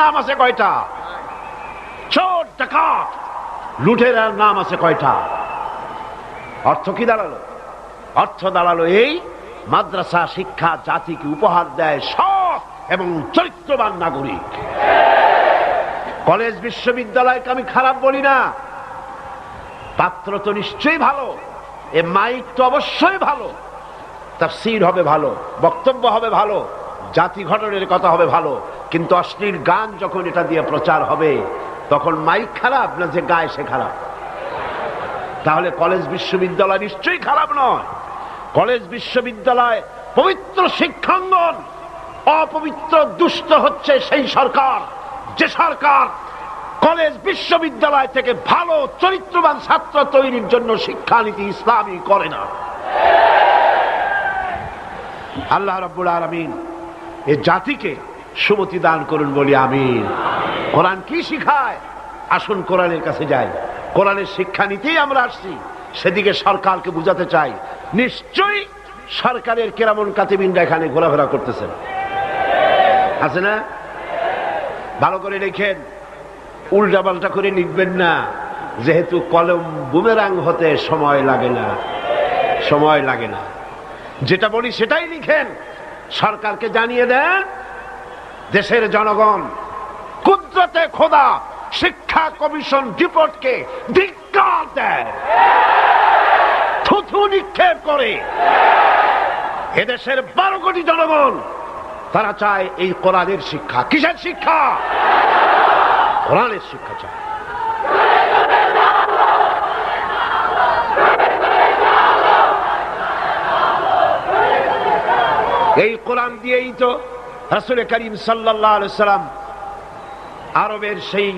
নাম আছে কয়টা? চোর ডাকাত লুটেরার নাম আছে কয়টা? অর্থ কি দাঁড়ালো? অর্থ দাঁড়ালো এই মাদ্রাসা শিক্ষা জাতিকে উপহার দেয় সৎ এবং চরিত্রবান নাগরিক। কলেজ বিশ্ববিদ্যালয়কে আমি খারাপ বলি না, পাত্র তো নিশ্চয়ই ভালো, এ মাইক তো অবশ্যই ভালো, তাফসীর হবে ভালো, বক্তব্য হবে ভালো, জাতি গঠনের কথা হবে ভালো, কিন্তু অশ্লীল গান যখন এটা দিয়ে প্রচার হবে তখন মাইক খারাপ না যে গায় সে খারাপ? তাহলে কলেজ বিশ্ববিদ্যালয় নিশ্চয়ই খারাপ নয়। কলেজ বিশ্ববিদ্যালয় পবিত্র শিক্ষাঙ্গন, অপবিত্র দুষ্ট হচ্ছে সেই সরকার যে সরকার কলেজ বিশ্ববিদ্যালয় থেকে ভালো চরিত্রবান ছাত্র তৈরির জন্য শিক্ষানীতি ইসলামী করে না। আল্লাহ রাব্বুল আলামিন এই জাতিকে সুমতি দান করুন বলি আমিন। কোরআন কি শিখায়? আসুন কোরআনের কাছে যাই। কোরআনের শিক্ষানীতি আমরা আসছি, সেদিকে সরকারকে বুঝাতে চাই। নিশ্চয়ই সরকারের কেরামন কাতিবিনরা এখানে ঘোরাফেরা করতেছেন, আছে না? ভালো করে লিখেন, উল্টা পাল্টা করে লিখবেন না, যেহেতু কলম বুমেরাং হতে সময় লাগে না, সময় লাগে না। যেটা বলি সেটাই লিখেন। সরকারকে জানিয়ে দেন দেশের জনগণ কুদরতে খোদা শিক্ষা কমিশন রিপোর্টকে ধিক্কার দেয়, থুথু নিক্ষেপ করে। এদেশের 12 কোটি জনগণ তারা চায় এই কোরআনের শিক্ষা। কিসের শিক্ষা? কোরআনের শিক্ষা চায়। এই কোরআন দিয়েই তো রাসূল করিম সাল্লাল্লাহু আলাইহি ওয়াসাল্লাম আরবের সেই